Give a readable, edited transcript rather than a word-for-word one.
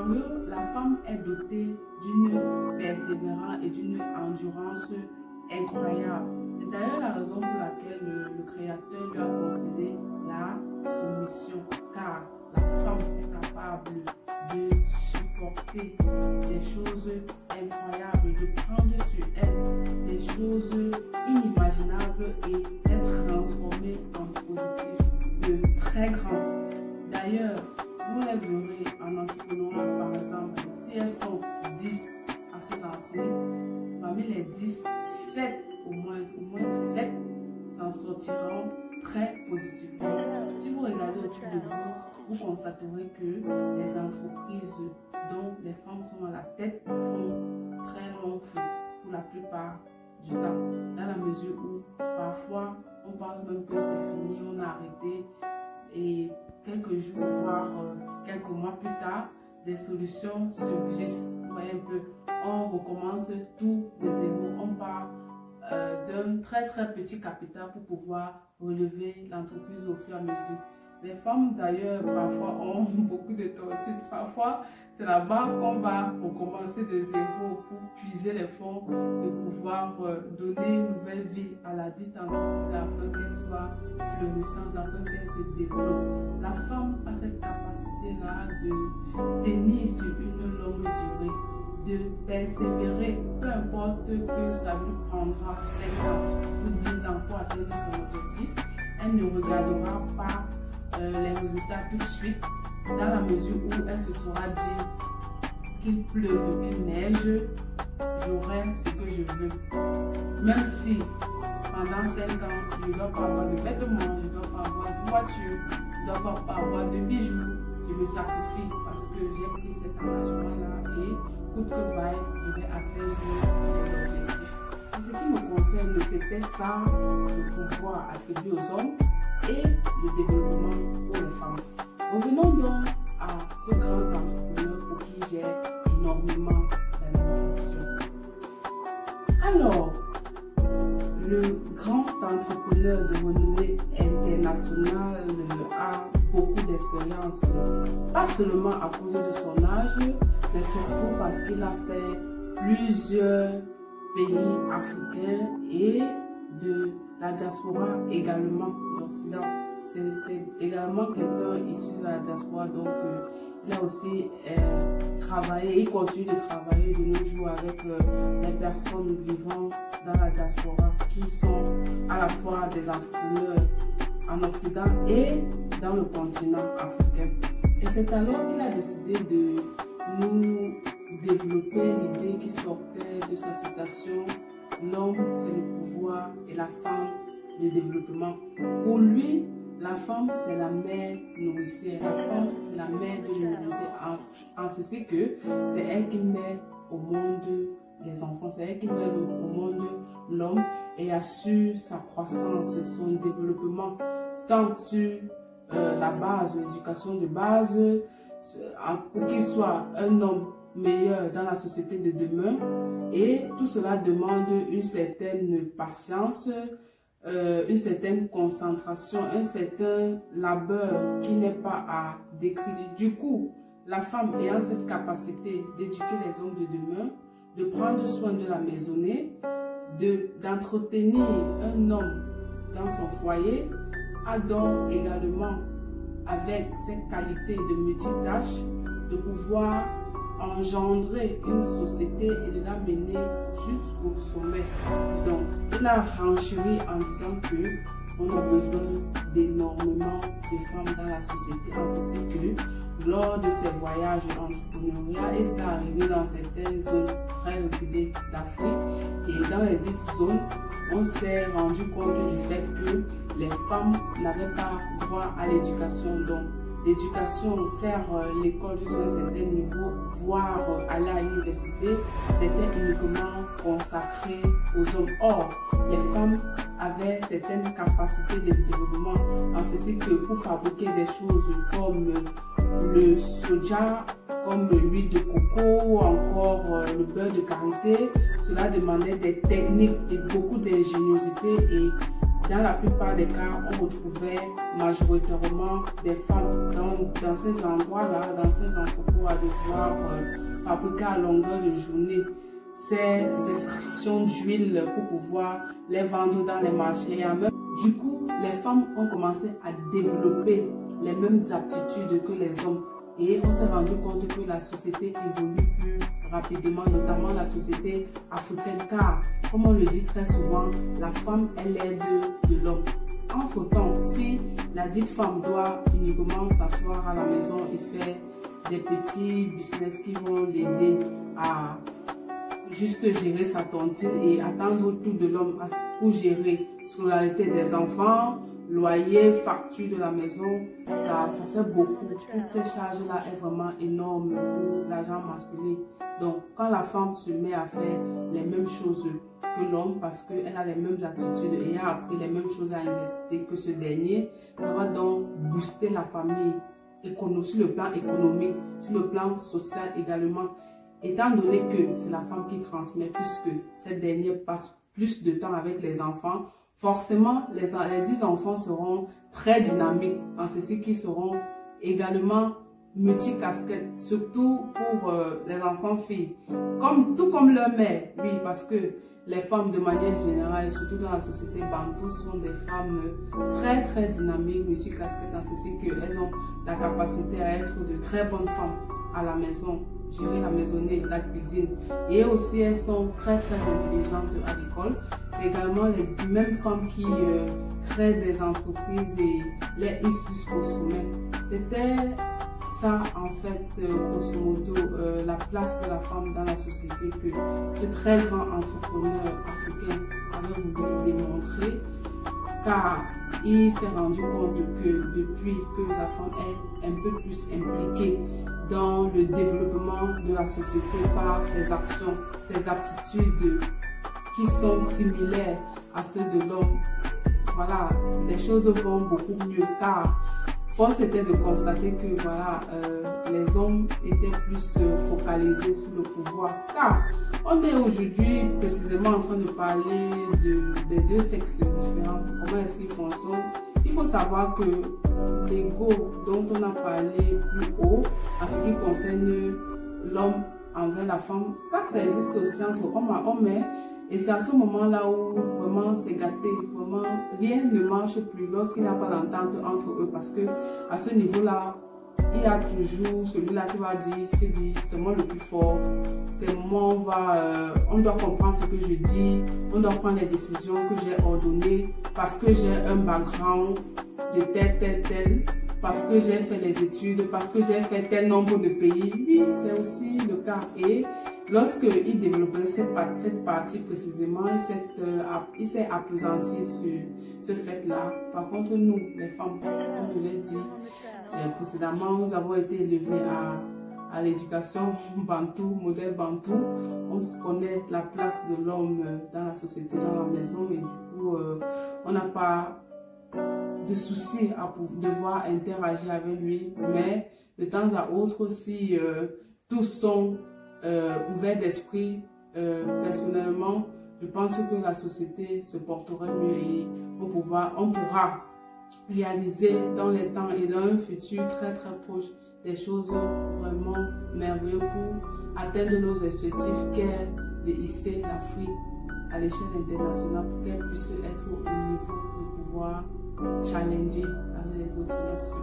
contrario, la femme est dotée d'une persévérance et d'une endurance incroyable. C'est d'ailleurs la raison pour laquelle le Créateur lui a concédé la soumission, car la femme est capable de supporter des choses incroyables, de prendre sur elle des choses inimaginables et d'être transformée en positif de très grand. D'ailleurs, vous les verrez en entrepreneuriat, par exemple, si elles sont 10 à se lancer, parmi les 10, 7 au moins 7 s'en sortiront très positivement. Si vous regardez autour de vous, vous constaterez que les entreprises dont les femmes sont à la tête font très long feu pour la plupart du temps, dans la mesure où parfois on pense même que c'est fini, on a arrêté et quelques jours, voire quelques mois plus tard, des solutions surgissent. Vous voyez un peu, on recommence tout de zéro, on part d'un très petit capital pour pouvoir relever l'entreprise au fur et à mesure. Les femmes d'ailleurs parfois ont beaucoup de tortiques, parfois c'est là-bas qu'on va recommencer de zéro pour puiser les fonds et pouvoir donner une nouvelle vie à la dite entreprise afin qu'elle soit florissante, afin qu'elle se développe. La femme a cette capacité-là de tenir sur une longue durée, de persévérer, peu importe que ça lui prendra 5 ans ou 10 ans pour atteindre son objectif. Elle ne regardera pas les résultats tout de suite, dans la mesure où elle se sera dit qu'il pleuve, qu'il neige, j'aurai ce que je veux. Même si pendant 5 ans, je ne dois pas avoir de vêtements, je ne dois pas avoir de voiture, je ne dois pas avoir de bijoux, je me sacrifie parce que j'ai pris cet engagement-là et coûte que vaille, je vais atteindre mes objectifs. En ce qui me concerne, c'était ça le pouvoir attribué aux hommes et le développement pour les femmes. Revenons donc à ce grand entrepreneur pour qui j'ai énormément d'admiration. Alors, le grand entrepreneur de renommée internationale a beaucoup d'expérience, pas seulement à cause de son âge, mais surtout parce qu'il a fait plusieurs pays africains et de la diaspora également, l'Occident. C'est également quelqu'un issu de la diaspora, donc il a aussi travaillé, il continue de travailler de nos jours avec les personnes vivant dans la diaspora qui sont à la fois des entrepreneurs en Occident et dans le continent africain. Et c'est alors qu'il a décidé de nous développer l'idée qui sortait de sa citation: l'homme c'est le pouvoir et la femme le développement. Pour lui, la femme c'est la mère nourricière, la femme c'est la mère de l'humanité, en ceci que c'est elle qui met au monde les enfants, c'est elle qui met au monde l'homme et assure sa croissance, son développement, tant sur la base, l'éducation de base, pour qu'il soit un homme meilleur dans la société de demain. Et tout cela demande une certaine patience, une certaine concentration, un certain labeur qui n'est pas à décréditer. Du coup, la femme ayant cette capacité d'éduquer les hommes de demain, de prendre soin de la maisonnée, d'entretenir un homme dans son foyer, a donc également, avec ses qualités de multitâche, de pouvoir engendrer une société et de la mener jusqu'au sommet. Donc, il a renchéri en disant que on a besoin d'énormément de femmes dans la société, en ceci que lors de ses voyages entrepreneuriaux, il est arrivé dans certaines zones très reculées d'Afrique et dans les dites zones, on s'est rendu compte du fait que les femmes n'avaient pas droit à l'éducation. Donc, l'éducation, faire l'école jusqu'à un certain niveau, voire aller à l'université, c'était uniquement consacré aux hommes. Or, les femmes avaient certaines capacités de développement, en ceci que pour fabriquer des choses comme le soja, comme l'huile de coco ou encore le beurre de karité, cela demandait des techniques et beaucoup d'ingéniosité et dans la plupart des cas, on retrouvait majoritairement des femmes dans ces endroits-là, dans ces entrepôts, à devoir fabriquer à longueur de journée ces extractions d'huile pour pouvoir les vendre dans les marchés. Du coup, les femmes ont commencé à développer les mêmes aptitudes que les hommes. Et on s'est rendu compte que la société évolue plus rapidement, notamment la société africaine, car, comme on le dit très souvent, la femme est l'aide de l'homme. Entre-temps, si la dite femme doit uniquement s'asseoir à la maison et faire des petits business qui vont l'aider à juste gérer sa tontine et attendre tout de l'homme pour gérer scolarité des enfants, loyer, facture de la maison, ça fait beaucoup. Toutes ces charges-là est vraiment énorme pour l'argent masculin. Donc, quand la femme se met à faire les mêmes choses que l'homme, parce qu'elle a les mêmes attitudes et a appris les mêmes choses à investir que ce dernier, ça va donc booster la famille sur le plan économique, sur le plan social également. Étant donné que c'est la femme qui transmet, puisque cette dernière passe plus de temps avec les enfants, forcément, les 10 enfants seront très dynamiques, en ceci qui seront également multicasquettes, surtout pour les enfants filles. Tout comme leur mère, oui, parce que les femmes de manière générale, surtout dans la société bantou, sont des femmes très très dynamiques, multicasquettes, en ceci qu'elles ont la capacité à être de très bonnes femmes à la maison, gérer la maisonnée, la cuisine. Et aussi, elles sont très très intelligentes à l'école. C'est également les mêmes femmes qui créent des entreprises et les hissent jusqu'au sommet. C'était ça, en fait, grosso modo, la place de la femme dans la société que ce très grand entrepreneur africain avait voulu démontrer, car il s'est rendu compte que depuis que la femme est un peu plus impliquée dans le développement de la société par ses actions, ses aptitudes qui sont similaires à ceux de l'homme, voilà, les choses vont beaucoup mieux, car force était de constater que voilà, les hommes étaient plus focalisés sur le pouvoir. Car on est aujourd'hui précisément en train de parler des deux sexes différents. Comment est-ce qu'ils fonctionnent? Il faut savoir que l'ego dont on a parlé plus haut, en ce qui concerne l'homme envers la femme, ça existe aussi entre homme à homme. Et c'est à ce moment-là où vraiment c'est gâté, vraiment rien ne marche plus lorsqu'il n'y a pas d'entente entre eux, parce que à ce niveau-là, il y a toujours celui-là qui va dire, c'est moi le plus fort, c'est moi, on doit comprendre ce que je dis, on doit prendre les décisions que j'ai ordonnées, parce que j'ai un background de tel, parce que j'ai fait les études, parce que j'ai fait tel nombre de pays. Oui, c'est aussi le cas. Et lorsqu'il développait cette partie précisément, il s'est appesanti sur ce fait-là. Par contre, nous, les femmes, on nous l'a dit précédemment, nous avons été élevés à l'éducation bantou, modèle bantou. On se connaît la place de l'homme dans la société, dans la maison, et du coup, on n'a pas de soucis à devoir interagir avec lui, mais de temps à autre, si tous sont ouverts d'esprit, personnellement, je pense que la société se porterait mieux et on pourra réaliser dans les temps et dans un futur très très proche des choses vraiment merveilleuses pour atteindre nos objectifs, qu'est de hisser l'Afrique à l'échelle internationale pour qu'elle puisse être au niveau de pouvoir challenger avec les autres nations.